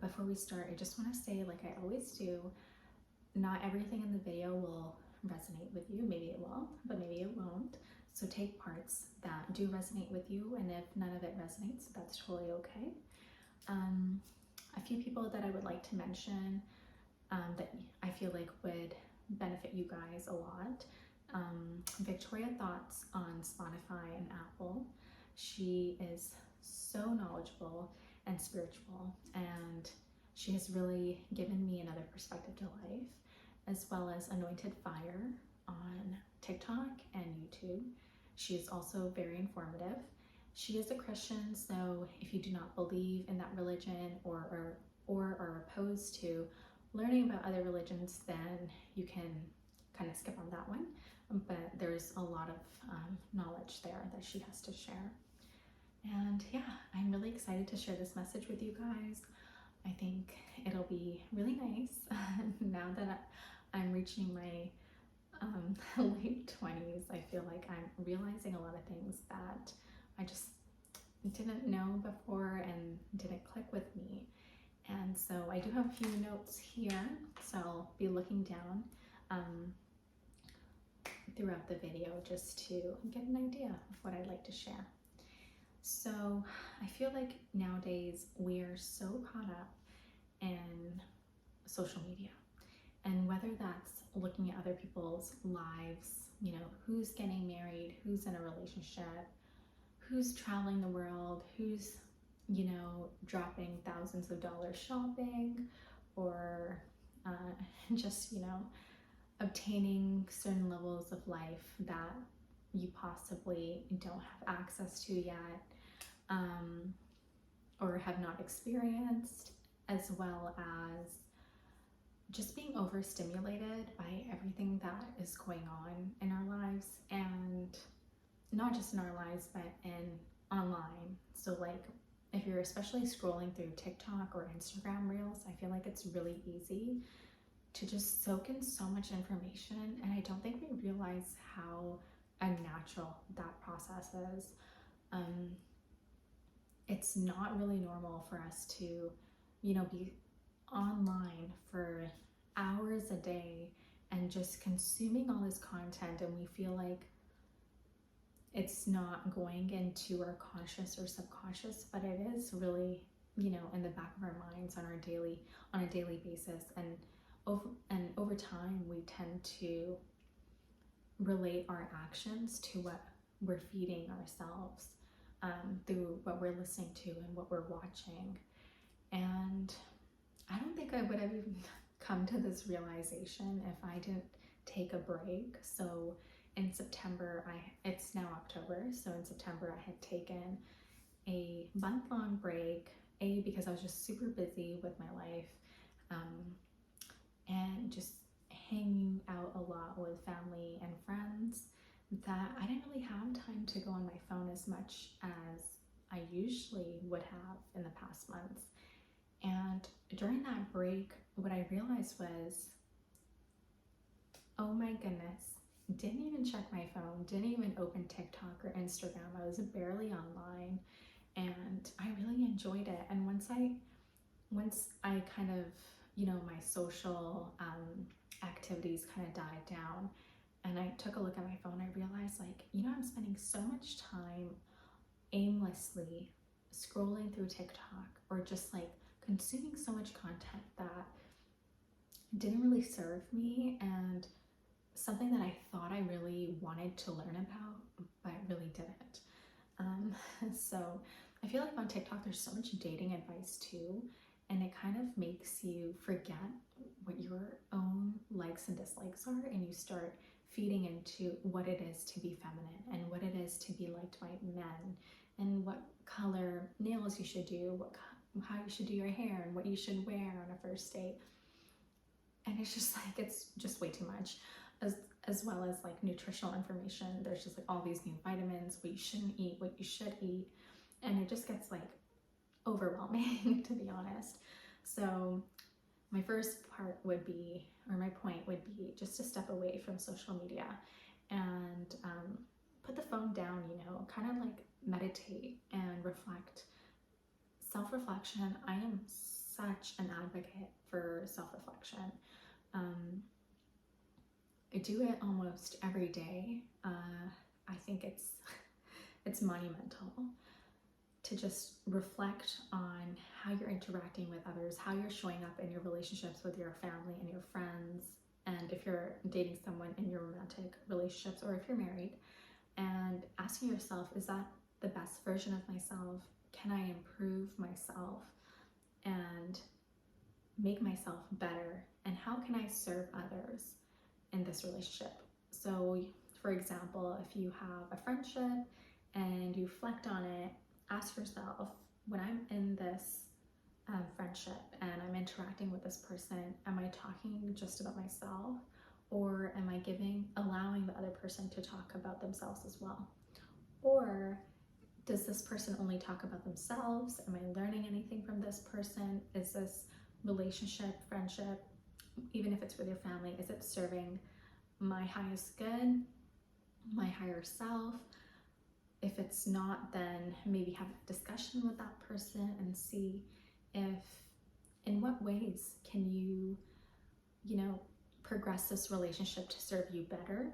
before we start, I just want to say, like I always do, not everything in the video will resonate with you. Maybe it will, but maybe it won't. So take parts that do resonate with you, and if none of it resonates, that's totally okay. A few people that I would like to mention that I feel like would benefit you guys a lot. Victoria Thoughts on Spotify and Apple. She is so knowledgeable and spiritual, and she has really given me another perspective to life, as well as Anointed Fire on TikTok and YouTube. She is also very informative. She is a Christian, so if you do not believe in that religion or are opposed to learning about other religions, then you can kind of skip on that one. But there's a lot of knowledge there that she has to share. And yeah, I'm really excited to share this message with you guys. I think it'll be really nice now that I'm reaching my late 20s. I feel like I'm realizing a lot of things that I just didn't know before and didn't click with me. And so I do have a few notes here, so I'll be looking down throughout the video just to get an idea of what I'd like to share. So I feel like nowadays we are so caught up in social media, and whether that's looking at other people's lives, you know, who's getting married, who's in a relationship, who's traveling the world, who's, you know, dropping thousands of dollars shopping, or just, you know, obtaining certain levels of life that you possibly don't have access to yet, or have not experienced, as well as just being overstimulated by everything that is going on in our lives, and not just in our lives, but in online. So like, if you're especially scrolling through TikTok or Instagram Reels, I feel like it's really easy to just soak in so much information, and I don't think we realize how unnatural that process is. It's not really normal for us to, you know, be online for hours a day and just consuming all this content, and we feel like it's not going into our conscious or subconscious, but it is really, you know, in the back of our minds on a daily basis. And over time, we tend to relate our actions to what we're feeding ourselves through what we're listening to and what we're watching. And I don't think I would have even come to this realization if I didn't take a break. So in September, it's now October, so in September I had taken a month-long break, because I was just super busy with my life, and just hanging out a lot with family and friends, that I didn't really have time to go on my phone as much as I usually would have in the past months. And during that break, what I realized was, oh my goodness, didn't even check my phone, didn't even open TikTok or Instagram. I was barely online, and I really enjoyed it. And once I kind of, you know, my social activities kind of died down, and I took a look at my phone, I realized, like, you know, I'm spending so much time aimlessly scrolling through TikTok, or just like consuming so much content that didn't really serve me, and something that I thought I really wanted to learn about, but really didn't. So I feel like on TikTok there's so much dating advice too, and it kind of makes you forget what your own likes and dislikes are, and you start feeding into what it is to be feminine, and what it is to be liked by men, and what color nails you should do, how you should do your hair, and what you should wear on a first date. And it's just like, it's just way too much. As well as like nutritional information. There's just like all these new vitamins, what you shouldn't eat, what you should eat, and it just gets like overwhelming, to be honest. So my first part would be, or my point would be, just to step away from social media and put the phone down, you know, kind of like meditate and reflect. Self-reflection. I am such an advocate for self-reflection. I do it almost every day. I think it's monumental to just reflect on how you're interacting with others, how you're showing up in your relationships with your family and your friends, and if you're dating someone in your romantic relationships or if you're married, and asking yourself, is that the best version of myself? Can I improve myself and make myself better? And how can I serve others in this relationship? So, for example, if you have a friendship and you reflect on it, ask yourself, when I'm in this friendship and I'm interacting with this person, am I talking just about myself, or am I allowing the other person to talk about themselves as well? Or does this person only talk about themselves? Am I learning anything from this person? Is this relationship, friendship, even if it's with your family, is it serving my highest good, my higher self? If it's not, then maybe have a discussion with that person and see in what ways can you progress this relationship to serve you better.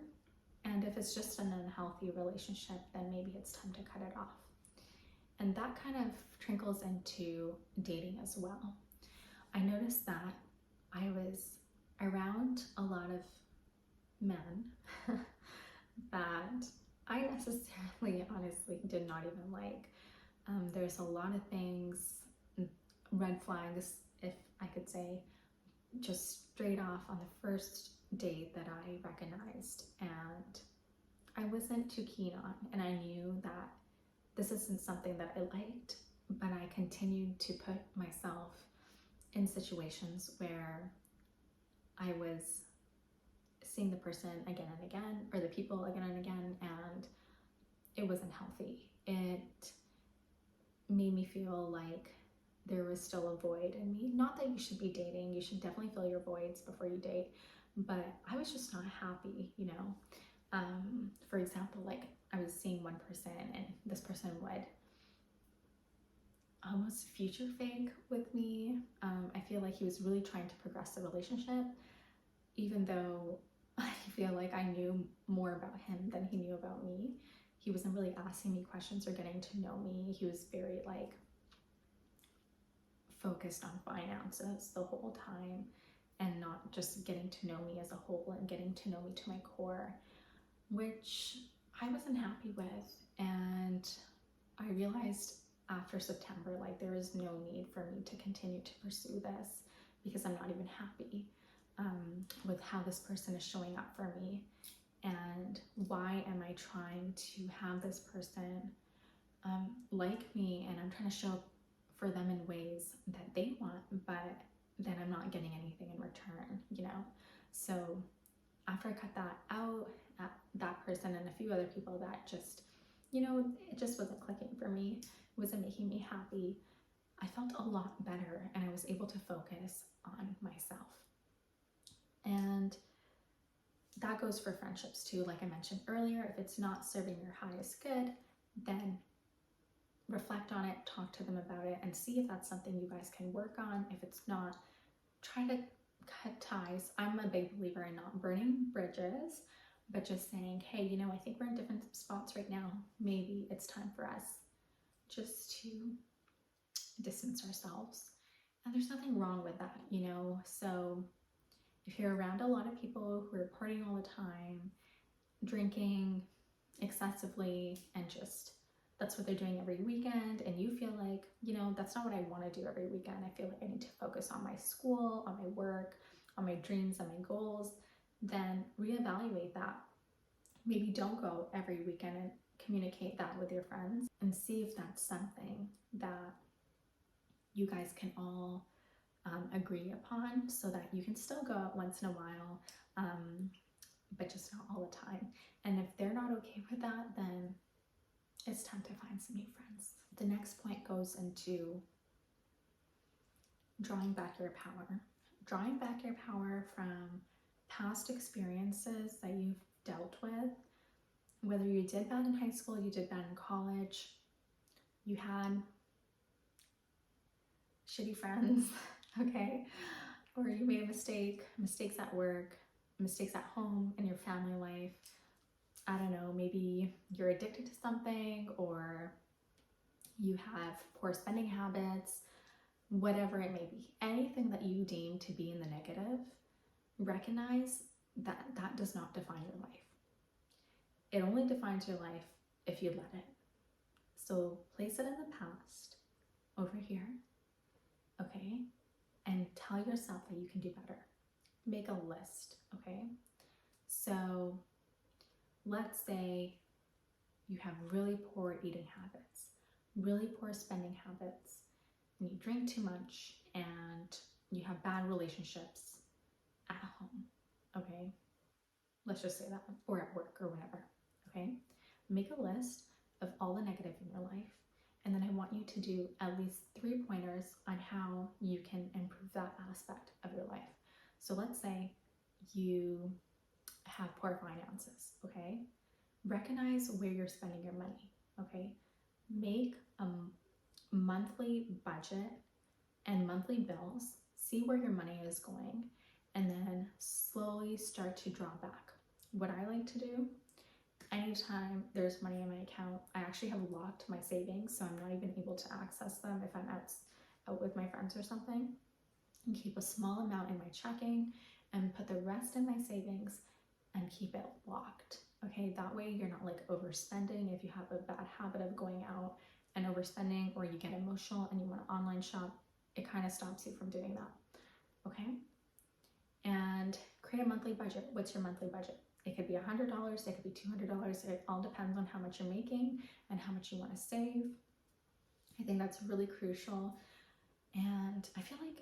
And if it's just an unhealthy relationship, then maybe it's time to cut it off. And that kind of trickles into dating as well. I noticed that I was around a lot of men that I necessarily, honestly, did not even like. There's a lot of things, red flags, if I could say, just straight off on the first date that I recognized and I wasn't too keen on. And I knew that this isn't something that I liked, but I continued to put myself in situations where I was seeing the person again and again, or the people again and again, and it wasn't healthy. It made me feel like there was still a void in me. Not that you should be dating, you should definitely fill your voids before you date, but I was just not happy, For example, like I was seeing one person and this person would almost future fake with me. I feel like he was really trying to progress the relationship, even though I feel like I knew more about him than he knew about me. He wasn't really asking me questions or getting to know me. He was very focused on finances the whole time and not just getting to know me as a whole and getting to know me to my core, which I wasn't happy with. And I realized after September, there is no need for me to continue to pursue this because I'm not even happy with how this person is showing up for me. And why am I trying to have this person like me, and I'm trying to show up for them in ways that they want, but then I'm not getting anything in return, So after I cut that out, that person and a few other people that just, it just wasn't clicking for me, it wasn't making me happy, I felt a lot better and I was able to focus on myself. And that goes for friendships too. Like I mentioned earlier, if it's not serving your highest good, then reflect on it, talk to them about it, and see if that's something you guys can work on. If it's not, try to cut ties. I'm a big believer in not burning bridges, but just saying, hey, I think we're in different spots right now. Maybe it's time for us just to distance ourselves. And there's nothing wrong with that, So if you're around a lot of people who are partying all the time, drinking excessively, and just that's what they're doing every weekend, and you feel like, that's not what I want to do every weekend. I feel like I need to focus on my school, on my work, on my dreams and my goals, then reevaluate that. Maybe don't go every weekend and communicate that with your friends and see if that's something that you guys can all agree upon, so that you can still go out once in a while, but just not all the time. And if they're not okay with that, then it's time to find some new friends. The next point goes into drawing back your power. Drawing back your power from past experiences that you've dealt with, whether you did bad in high school, you did bad in college, you had shitty friends, okay? Or you made a mistake, mistakes at work, mistakes at home, in your family life. I don't know, maybe you're addicted to something, or you have poor spending habits, whatever it may be. Anything that you deem to be in the negative, recognize that that does not define your life. It only defines your life if you let it. So place it in the past, over here, okay? And tell yourself that you can do better. Make a list, okay? So let's say you have really poor eating habits, really poor spending habits, and you drink too much, and you have bad relationships at home, okay? Let's just say that, or at work or whatever, okay? Make a list of all the negative in your life, and then I want you to do at least 3 pointers on how you can improve that aspect of your life. So let's say you have poor finances, okay? Recognize where you're spending your money, okay? Make a monthly budget and monthly bills, see where your money is going, and then slowly start to draw back. What I like to do, anytime there's money in my account, I actually have locked my savings, so I'm not even able to access them if I'm out with my friends or something. And keep a small amount in my checking and put the rest in my savings and keep it locked. Okay, that way you're not like overspending. If you have a bad habit of going out and overspending, or you get emotional and you want to online shop, it kind of stops you from doing that. Okay, and create a monthly budget. What's your monthly budget? It could be $100, it could be $200. It all depends on how much you're making and how much you want to save. I think that's really crucial. And I feel like,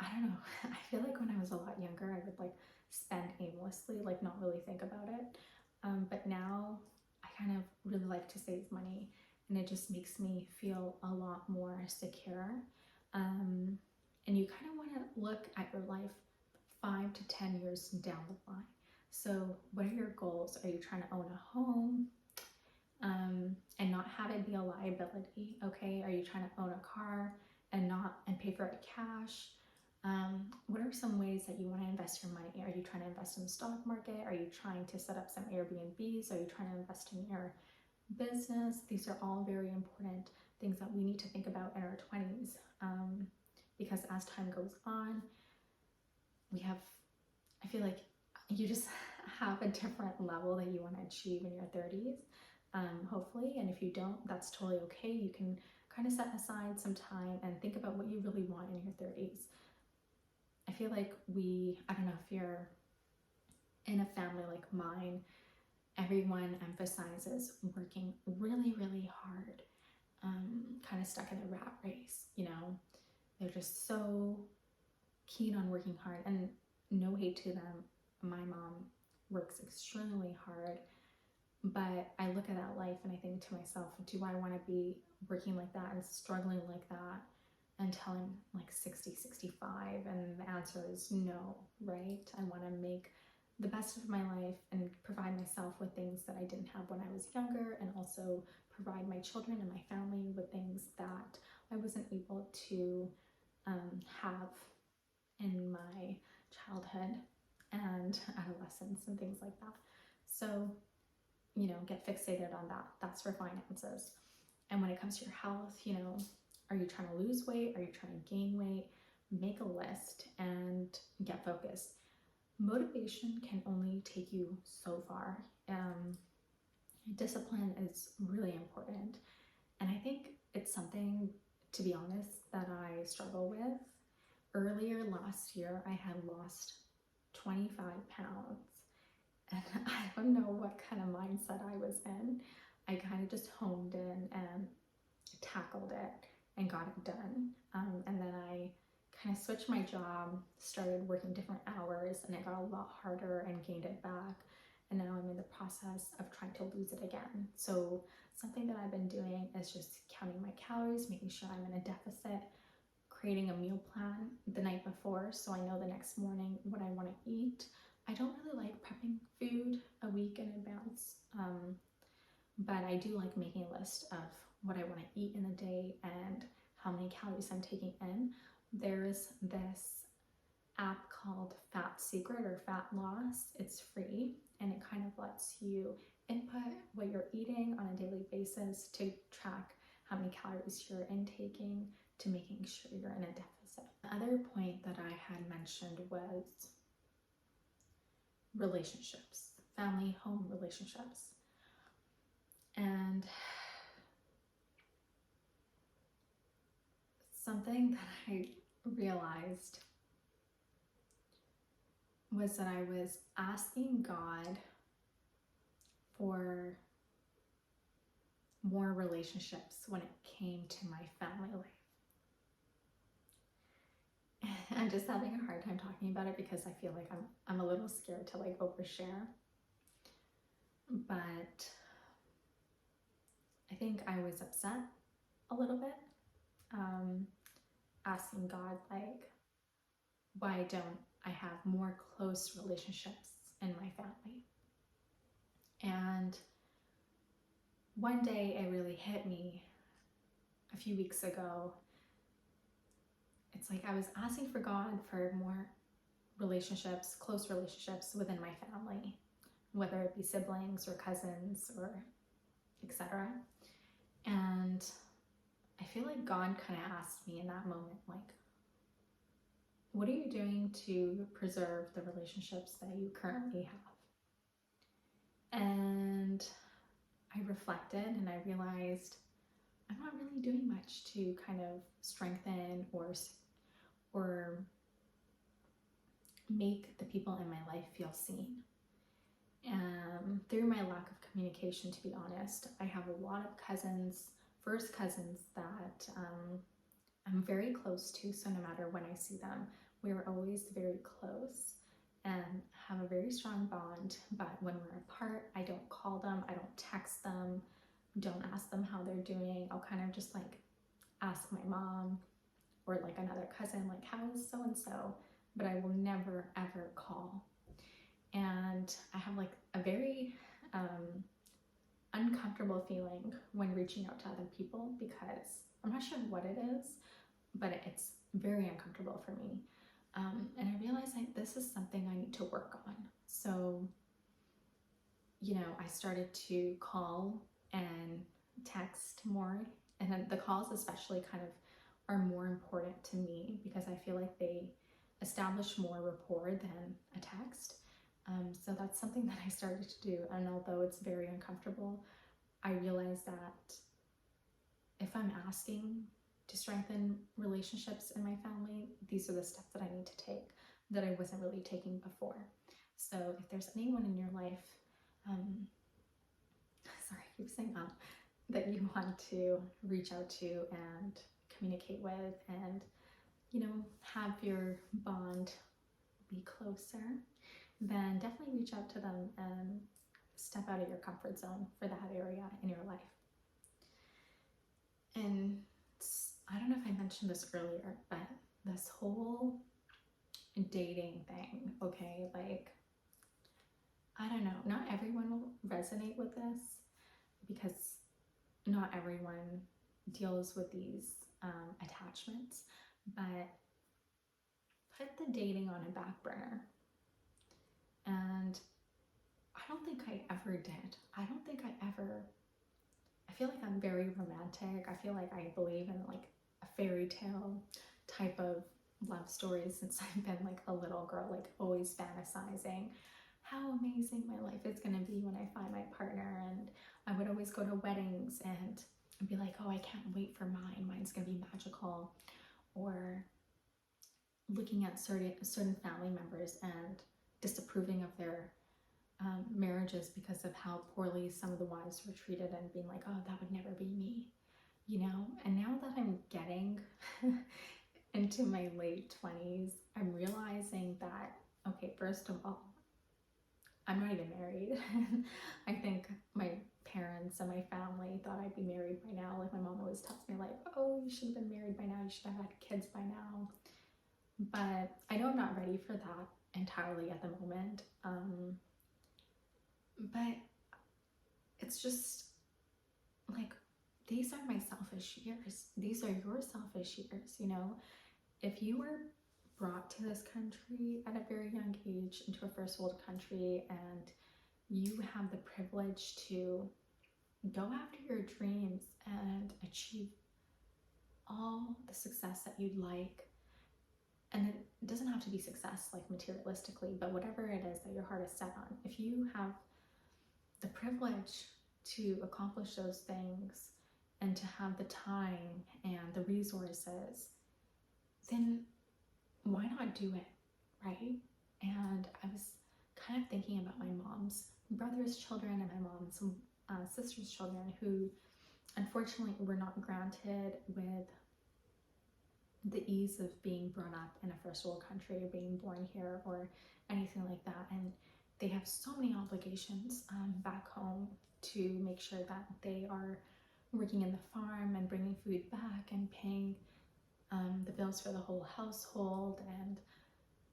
I don't know, I feel like when I was a lot younger, I would like spend aimlessly, like not really think about it. But now I kind of really like to save money, and it just makes me feel a lot more secure. And you kind of want to look at your life 5 to 10 years down the line. So what are your goals? Are you trying to own a home and not have it be a liability? Okay, are you trying to own a car and pay for it cash? What are some ways that you want to invest your money? Are you trying to invest in the stock market? Are you trying to set up some Airbnbs? Are you trying to invest in your business? These are all very important things that we need to think about in our 20s, because as time goes on, I feel like you just have a different level that you want to achieve in your 30s, hopefully. And if you don't, that's totally okay. You can kind of set aside some time and think about what you really want in your 30s. I feel like I don't know if you're in a family like mine, everyone emphasizes working really, really hard, kind of stuck in the rat race, you know? They're just so keen on working hard, and no hate to them. My mom works extremely hard, but I look at that life and I think to myself, do I want to be working like that and struggling like that until I'm like 60, 65? And the answer is no, right? I want to make the best of my life and provide myself with things that I didn't have when I was younger, and also provide my children and my family with things that I wasn't able to have in my childhood and adolescence and things like that. So, get fixated on that. That's for finances. And when it comes to your health, are you trying to lose weight? Are you trying to gain weight? Make a list and get focused. Motivation can only take you so far. Discipline is really important. And I think it's something, to be honest, that I struggle with. Earlier last year, I had lost 25 pounds. And I don't know what kind of mindset I was in. I kind of just honed in and tackled it and got it done. And then I kind of switched my job, started working different hours, and it got a lot harder and gained it back. And now I'm in the process of trying to lose it again. So something that I've been doing is just counting my calories, making sure I'm in a deficit, creating a meal plan the night before so I know the next morning what I want to eat. I don't really like prepping food a week in advance, but I do like making a list of what I want to eat in a day and how many calories I'm taking in. there's this app called Fat Secret or Fat Loss. It's free and it kind of lets you input what you're eating on a daily basis to track how many calories you're intaking to making sure you're in a deficit. The other point that I had mentioned was relationships, family, home relationships. And something that I realized was that I was asking God for more relationships when it came to my family life. I'm just having a hard time talking about it because I feel like I'm a little scared to like overshare. But I think I was upset a little bit, asking God, like, why don't I have more close relationships in my family? And one day it really hit me a few weeks ago. It's like I was asking for God for more relationships, close relationships within my family, whether it be siblings or cousins or etc. And I feel like God kind of asked me in that moment, like, what are you doing to preserve the relationships that you currently have? And I reflected and I realized I'm not really doing much to kind of strengthen or make the people in my life feel seen. Through my lack of communication, to be honest, I have a lot of cousins, first cousins that I'm very close to, so no matter when I see them, we're always very close and have a very strong bond. But when we're apart, I don't call them, I don't text them, don't ask them how they're doing. I'll kind of just like ask my mom or like another cousin, like, how is so-and-so? But I will never ever call. And I have like a very uncomfortable feeling when reaching out to other people because I'm not sure what it is, but it's very uncomfortable for me. And I realized like this is something I need to work on. So, you know, I started to call and text more, and then the calls especially kind of are more important to me because I feel like they establish more rapport than a text. So that's something that I started to do, and although it's very uncomfortable, I realized that if I'm asking to strengthen relationships in my family, these are the steps that I need to take that I wasn't really taking before. So if there's anyone in your life, sorry, I keep saying that you want to reach out to and communicate with and, you know, have your bond be closer, then definitely reach out to them and step out of your comfort zone for that area in your life. And I don't know if I mentioned this earlier, but this whole dating thing, okay, like, I don't know, not everyone will resonate with this because not everyone deals with these attachments, but put the dating on a back burner. And I don't think I ever did. I feel like I'm very romantic. I feel like I believe in like a fairy tale type of love story since I've been like a little girl, like always fantasizing how amazing my life is gonna be when I find my partner. And I would always go to weddings and be like, oh, I can't wait for mine. Mine's gonna be magical. Or looking at certain family members and disapproving of their marriages because of how poorly some of the wives were treated and being like, oh, that would never be me, you know? And now that I'm getting into my late 20s, I'm realizing that, okay, first of all, I'm not even married. I think my parents and my family thought I'd be married by now. Like my mom always tells me like, oh, you should have been married by now. You should have had kids by now. But I know I'm not ready for that entirely at the moment. But it's just like, these are my selfish years. These are your selfish years, you know? if you were brought to this country at a very young age, into a first world country, and you have the privilege to go after your dreams and achieve all the success that you'd like, and it doesn't have to be success like materialistically, but whatever it is that your heart is set on, if you have the privilege to accomplish those things and to have the time and the resources, then why not do it, right? And I was kind of thinking about my mom's brother's children and my mom's sister's children, who unfortunately were not granted with the ease of being brought up in a first world country or being born here or anything like that. And they have so many obligations back home to make sure that they are working in the farm and bringing food back and paying the bills for the whole household, and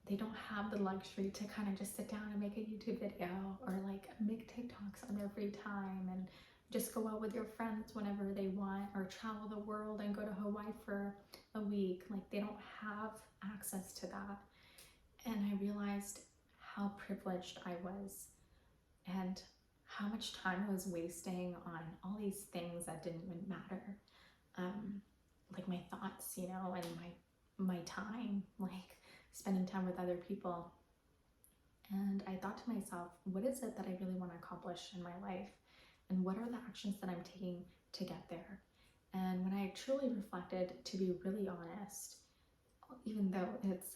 they don't have the luxury to kind of just sit down and make a YouTube video or like make TikToks on their free time and just go out with your friends whenever they want, or travel the world and go to Hawaii for a week. Like, they don't have access to that. And I realized how privileged I was and how much time I was wasting on all these things that didn't even matter. Like my thoughts, you know, and my time, like spending time with other people. And I thought to myself, what is it that I really want to accomplish in my life? And what are the actions that I'm taking to get there? And when I truly reflected, to be really honest, even though it's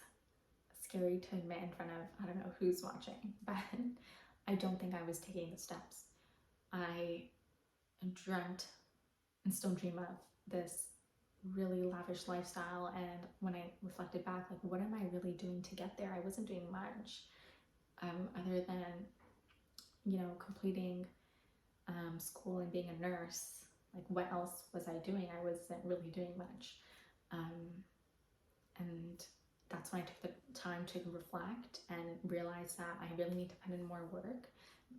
scary to admit in front of, I don't know who's watching, but I don't think I was taking the steps. I dreamt and still dream of this really lavish lifestyle, and when I reflected back, like, what am I really doing to get there? I wasn't doing much other than, you know, completing school and being a nurse. Like, what else was I doing? I wasn't really doing much. And that's when I took the time to reflect and realize that I really need to put in more work,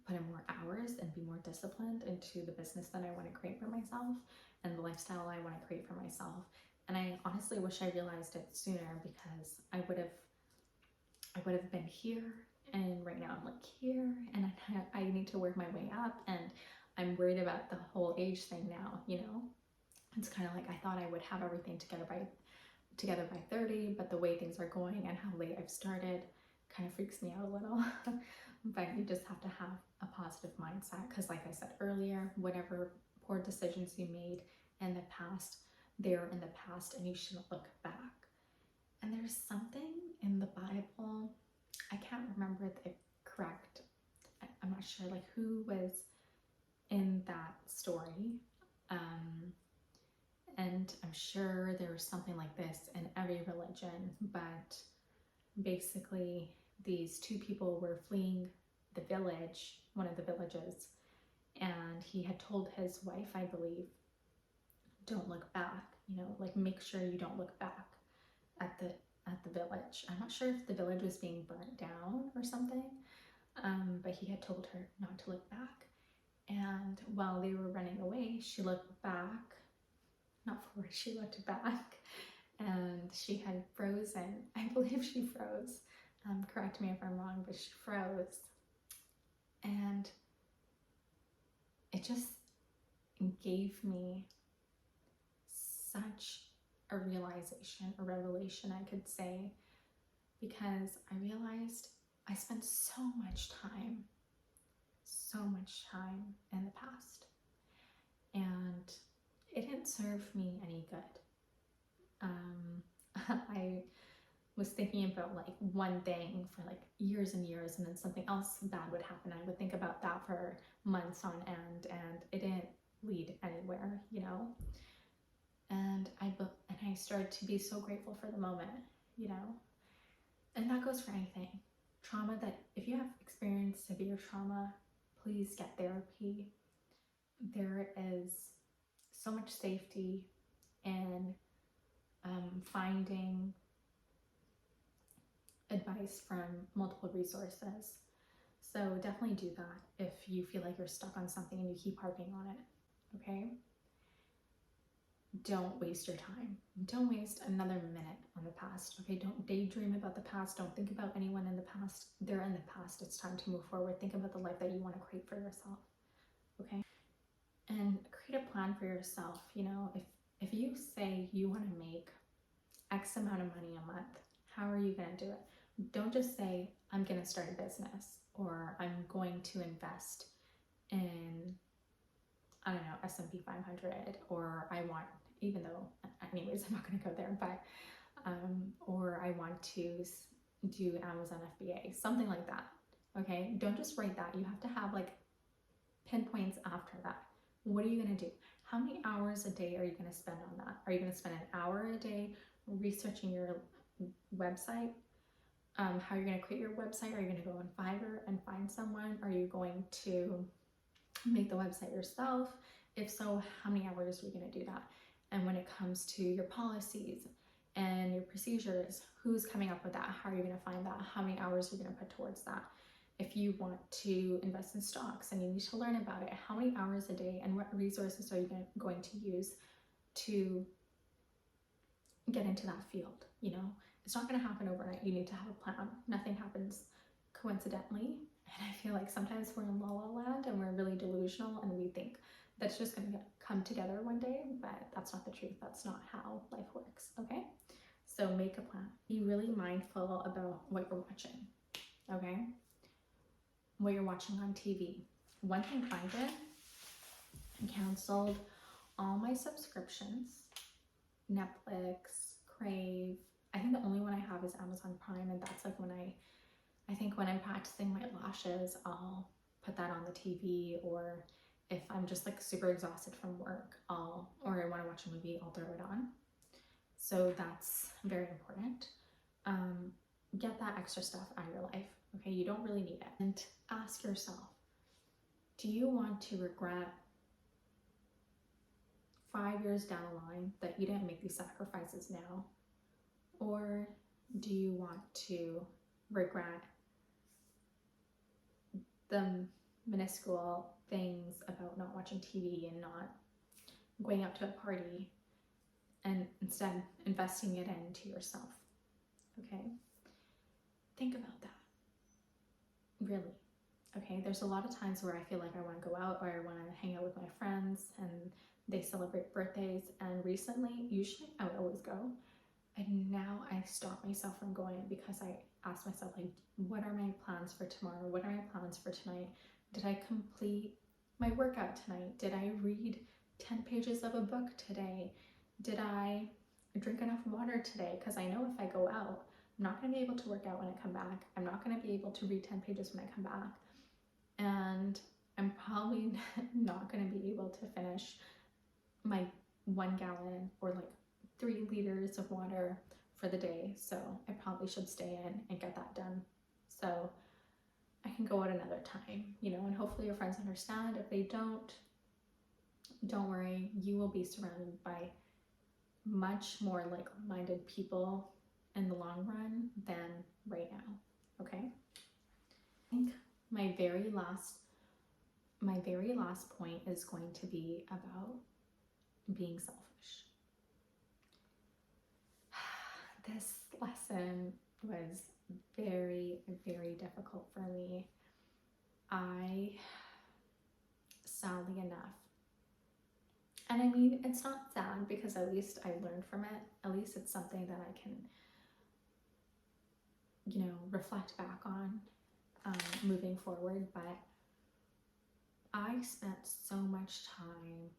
put in more hours, and be more disciplined into the business that I want to create for myself and the lifestyle I want to create for myself. And I honestly wish I realized it sooner, because I would have been here, and right now I'm like here, and I need to work my way up, and I'm worried about the whole age thing now, you know. It's kind of like, I thought I would have everything together by 30, but the way things are going and how late I've started kind of freaks me out a little. But you just have to have a positive mindset, because like I said earlier, whatever poor decisions you made in the past, they're in the past, and you shouldn't look back. And there's something in the Bible, I can't remember the correct, I'm not sure like who was in that story, and I'm sure there was something like this in every religion, but basically these two people were fleeing the village, one of the villages, and he had told his wife, I believe, don't look back, you know, like make sure you don't look back at the village. I'm not sure if the village was being burnt down or something, but he had told her not to look back. And while they were running away, she looked back, not forward, she looked back, and she had frozen. I believe she froze. Correct me if I'm wrong, but she froze. And it just gave me such a realization, a revelation, I could say, because I realized I spent so much time in the past, and it didn't serve me any good. I was thinking about like one thing for like years and years, and then something else bad would happen. I would think about that for months on end, and it didn't lead anywhere, you know. And I started to be so grateful for the moment, you know. And that goes for anything. Trauma, that if you have experienced severe trauma, please get therapy. There is so much safety in finding advice from multiple resources. So definitely do that if you feel like you're stuck on something and you keep harping on it, okay? don't waste your time. Don't waste another minute on the past. Okay, don't daydream about the past. Don't think about anyone in the past. They're in the past. It's time to move forward. Think about the life that you want to create for yourself. Okay, and create a plan for yourself. You know, if you say you want to make X amount of money a month, how are you going to do it? Don't just say, I'm going to start a business, or I'm going to invest in, I don't know, S&P 500, or I want, even though, anyways, I'm not going to go there, but, or I want to do Amazon FBA, something like that. Okay, don't just write that. You have to have like pinpoints after that. What are you going to do? How many hours a day are you going to spend on that? Are you going to spend an hour a day researching your website? How you're going to create your website? Are you going to go on Fiverr and find someone? Are you going to make the website yourself? If so, how many hours are you going to do that? And when it comes to your policies and your procedures, who's coming up with that? How are you going to find that? How many hours are you going to put towards that? If you want to invest in stocks and you need to learn about it, how many hours a day and what resources are you going to use to get into that field? You know, it's not going to happen overnight. You need to have a plan. Nothing happens coincidentally. And I feel like sometimes we're in la la land and we're really delusional and we think that's just going to come together one day, but that's not the truth. That's not how life works. Okay, so make a plan. Be really mindful about what you're watching. Okay, what you're watching on TV. One thing I did, I canceled all my subscriptions, Netflix, Crave. I think the only one I have is Amazon Prime, and that's like when I think when I'm practicing my lashes, I'll put that on the TV, or if I'm just like super exhausted from work, or I want to watch a movie, I'll throw it on. So that's very important. Get that extra stuff out of your life. Okay, you don't really need it. And ask yourself, do you want to regret 5 years down the line that you didn't make these sacrifices now? Or do you want to regret the minuscule things about not watching TV and not going out to a party, and instead investing it into yourself? Okay, think about that. Really. Okay, there's a lot of times where I feel like I want to go out or I want to hang out with my friends and they celebrate birthdays, and recently, usually I would always go, and now I stop myself from going because I ask myself, like, what are my plans for tomorrow? What are my plans for tonight? Did I complete my workout tonight? Did I read 10 pages of a book today? Did I drink enough water today? Because I know if I go out, I'm not going to be able to work out when I come back. I'm not going to be able to read 10 pages when I come back. And I'm probably not going to be able to finish my 1 gallon or like 3 liters of water for the day. So I probably should stay in and get that done. So I can go out another time, you know, and hopefully your friends understand. If they don't worry, you will be surrounded by much more like-minded people in the long run than right now. Okay, I think my very last point is going to be about being selfish. This lesson was very, very difficult for me. I, sadly enough, and I mean, it's not sad because at least I learned from it. At least it's something that I can, you know, reflect back on moving forward. But I spent so much time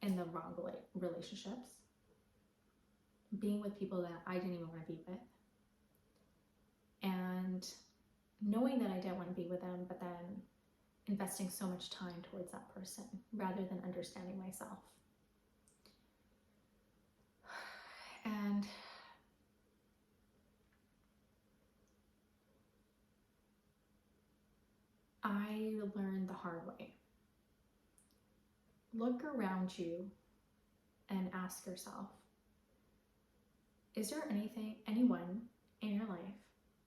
in the wrong relationships, being with people that I didn't even want to be with, and knowing that I didn't want to be with them, but then investing so much time towards that person rather than understanding myself. And I learned the hard way. Look around you and ask yourself, is there anyone in your life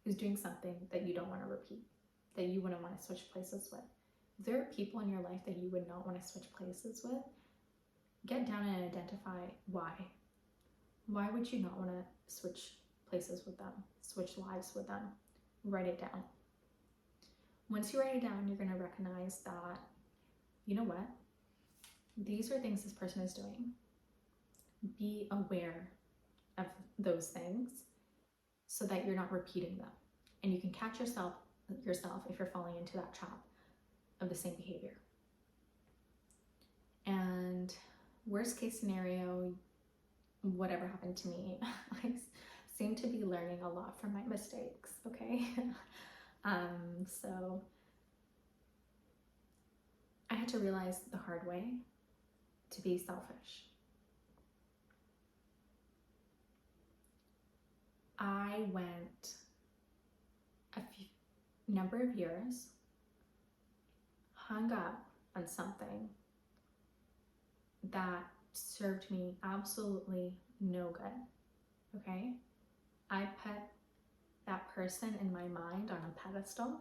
who's doing something that you don't want to repeat, that you wouldn't want to switch places with? If there are people in your life that you would not want to switch places with, get down and identify why. Why would you not want to switch places with them, switch lives with them? Write it down. Once you write it down, you're going to recognize that, you know what? These are things this person is doing. Be aware of those things so that you're not repeating them. And you can catch yourself if you're falling into that trap of the same behavior. And worst case scenario, whatever happened to me, I seem to be learning a lot from my mistakes, okay? So I had to realize the hard way to be selfish. I went a number of years, hung up on something that served me absolutely no good, okay? I put that person in my mind on a pedestal,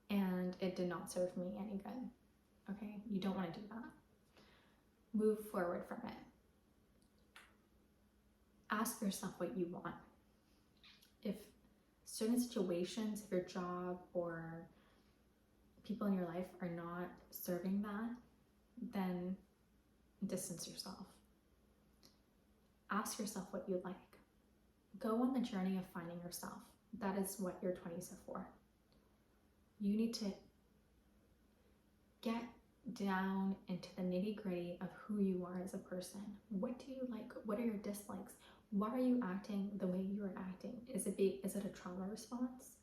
and it did not serve me any good, okay? You don't want to do that. Move forward from it. Ask yourself what you want. If certain situations, if your job or people in your life are not serving that, then distance yourself. Ask yourself what you like. Go on the journey of finding yourself. That is what your 20s are for. You need to get down into the nitty-gritty of who you are as a person. What do you like? What are your dislikes? Why are you acting the way you are acting? Is it a trauma response?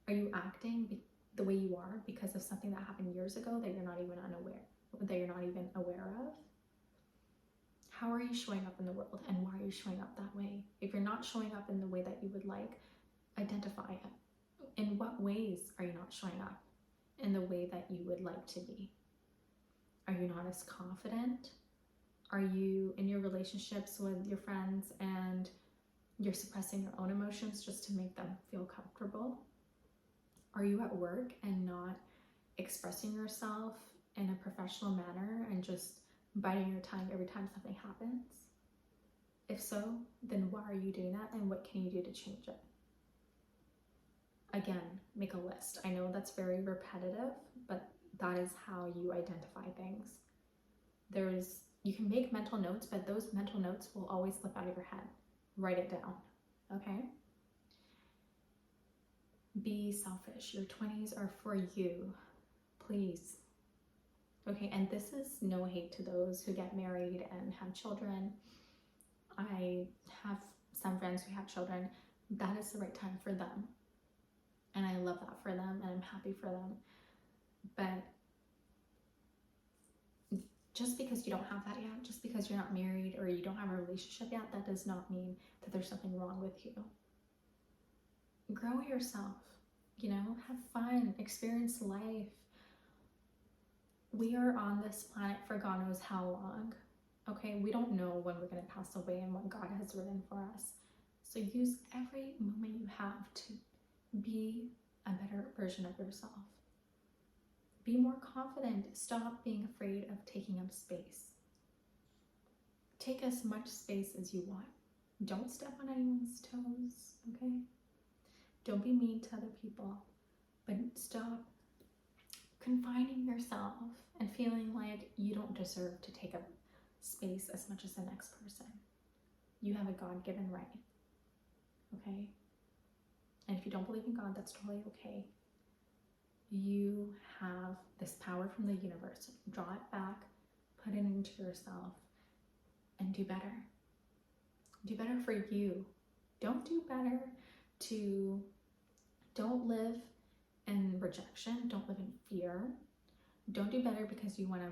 Are you acting the way you are because of something that happened years ago that you're not even aware of? How are you showing up in the world, and why are you showing up that way? If you're not showing up in the way that you would like, identify it. In what ways are you not showing up in the way that you would like to be? Are you not as confident? Are you in your relationships with your friends and you're suppressing your own emotions just to make them feel comfortable? Are you at work and not expressing yourself in a professional manner and just biting your tongue every time something happens? If so, then why are you doing that, and what can you do to change it? Again, make a list. I know that's very repetitive, but that is how you identify things. You can make mental notes, but those mental notes will always slip out of your head. Write it down, okay? Be selfish. Your 20s are for you, please. Okay, and this is no hate to those who get married and have children. I have some friends who have children. That is the right time for them. And I love that for them, and I'm happy for them. But just because you don't have that yet, just because you're not married or you don't have a relationship yet, that does not mean that there's something wrong with you. Grow yourself, have fun, experience life. We are on this planet for God knows how long, okay? We don't know when we're going to pass away and what God has written for us. So use every moment you have to be a better version of yourself. Be more confident. Stop being afraid of taking up space. Take as much space as you want. Don't step on anyone's toes, okay? Don't be mean to other people, but stop confining yourself and feeling like you don't deserve to take up space as much as the next person. You have a God-given right, okay? And if you don't believe in God, that's totally okay. You have this power from the universe. Draw it back, put it into yourself, and do better. Do better for you. Don't do better don't live in rejection. Don't live in fear. Don't do better because you want to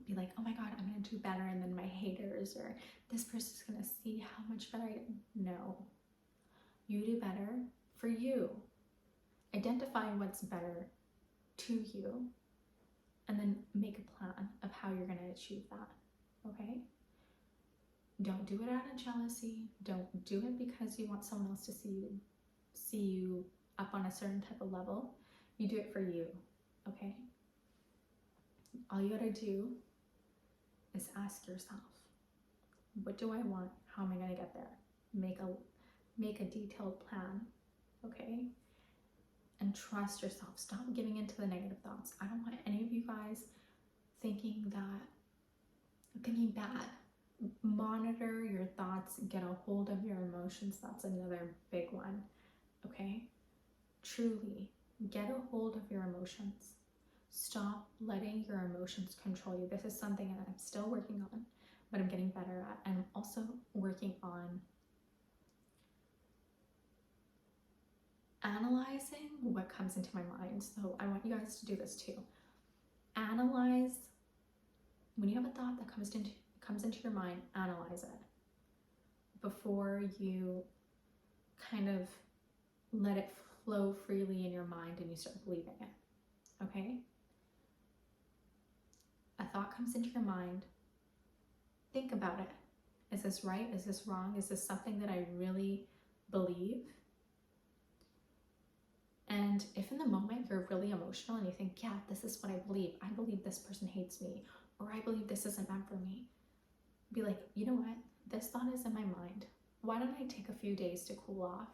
be like, oh my God, I'm going to do better, and then my haters or this person's going to see how much better I am. No. You do better for you. Identify what's better to you, and then make a plan of how you're going to achieve that, okay? Don't do it out of jealousy. Don't do it because you want someone else to see you up on a certain type of level. You do it for you, okay? All you gotta do is ask yourself, what do I want? How am I going to get there? Make a detailed plan, okay? And trust yourself. Stop giving into the negative thoughts. I don't want any of you guys thinking bad. Monitor your thoughts, get a hold of your emotions. That's another big one, okay? Truly, get a hold of your emotions. Stop letting your emotions control you. This is something that I'm still working on, but I'm getting better at. And I'm also working on analyzing what comes into my mind. So I want you guys to do this too. Analyze, when you have a thought that comes into your mind, analyze it before you kind of let it flow freely in your mind and you start believing it, okay? A thought comes into your mind, think about it. Is this right? Is this wrong? Is this something that I really believe? And if in the moment you're really emotional and you think, yeah, this is what I believe this person hates me, or I believe this isn't meant for me, be like, you know what? This thought is in my mind. Why don't I take a few days to cool off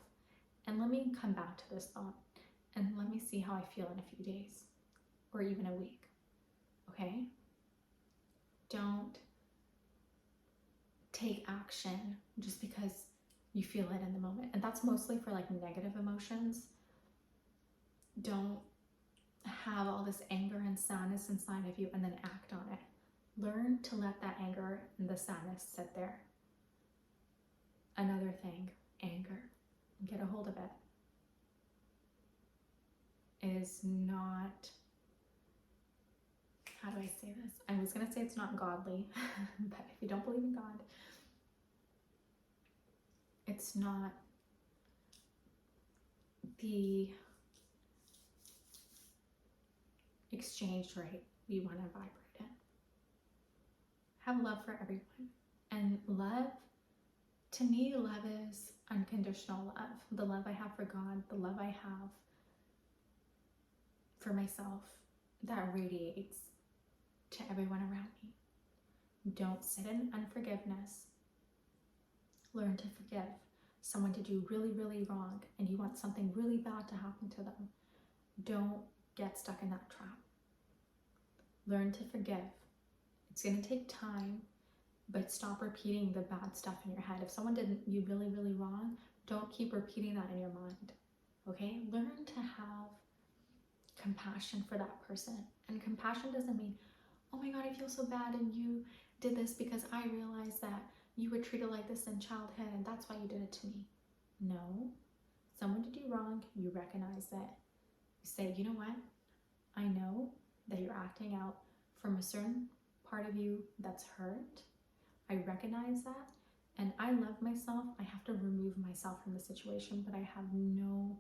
and let me come back to this thought and let me see how I feel in a few days or even a week, okay? Don't take action just because you feel it in the moment. And that's mostly for like negative emotions. Don't have all this anger and sadness inside of you and then act on it. Learn to let that anger and the sadness sit there. Another thing, anger, get a hold of it, is not, how do I say this? I was going to say it's not godly, but if you don't believe in God, it's not the exchange rate we want to vibrate in. Have love for everyone. And love, to me, love is unconditional love. The love I have for God, the love I have for myself, that radiates to everyone around me. Don't sit in unforgiveness. Learn to forgive. Someone did you really, really wrong and you want something really bad to happen to them. Don't get stuck in that trap. Learn to forgive. It's going to take time, but stop repeating the bad stuff in your head. If someone did you really, really wrong, don't keep repeating that in your mind, okay? Learn to have compassion for that person. And compassion doesn't mean, oh my God, I feel so bad and you did this because I realized that you were treated like this in childhood and that's why you did it to me. No, someone did you wrong, you recognize that. You say, you know what? I know that you're acting out from a certain part of you that's hurt. I recognize that and I love myself. I have to remove myself from the situation, but I have no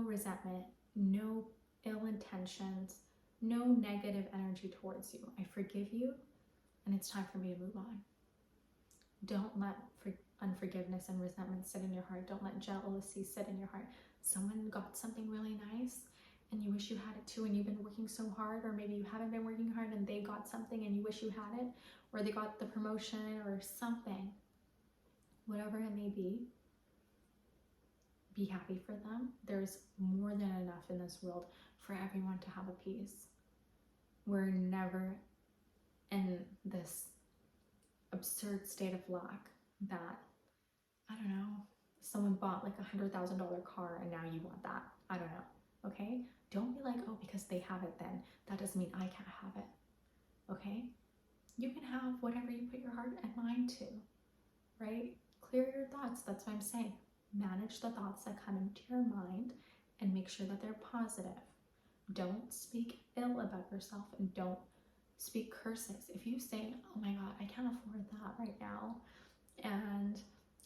resentment, no ill intentions, no negative energy towards you. I forgive you and it's time for me to move on. Don't let unforgiveness and resentment sit in your heart. Don't let jealousy sit in your heart. Someone got something really nice and you wish you had it too and you've been working so hard, or maybe you haven't been working hard and they got something and you wish you had it, or they got the promotion or something, whatever it may be happy for them. There's more than enough in this world for everyone to have a piece. We're never in this absurd state of lack that, I don't know, someone bought like $100,000 car and now you want that. I don't know, okay? Don't be like, oh, because they have it then, that doesn't mean I can't have it, okay? You can have whatever you put your heart and mind to, right? Clear your thoughts, that's what I'm saying. Manage the thoughts that come into your mind and make sure that they're positive. Don't speak ill about yourself and don't speak curses. If you say, oh my God, I can't afford that right now, and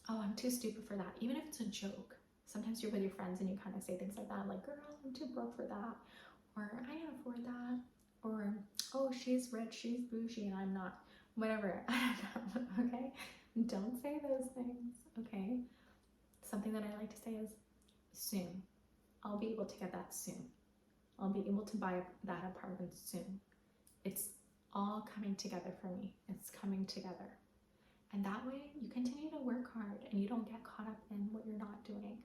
oh, I'm too stupid for that, even if it's a joke. Sometimes you're with your friends and you kind of say things like that, like, girl, I'm too broke for that, or I can't afford that, or oh, she's rich, she's bougie, and I'm not, whatever. I don't know, okay? Don't say those things, okay? Something that I like to say is, soon. I'll be able to get that soon. I'll be able to buy that apartment soon. It's all coming together for me. It's coming together. And that way you continue to work hard and you don't get caught up in what you're not doing,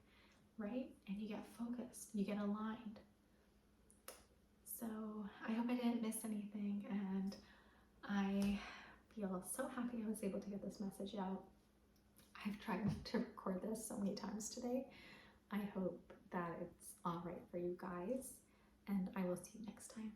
right? And you get focused, you get aligned. So I hope I didn't miss anything, and I feel so happy I was able to get this message out. I've tried to record this so many times today. I hope that it's all right for you guys, and I will see you next time.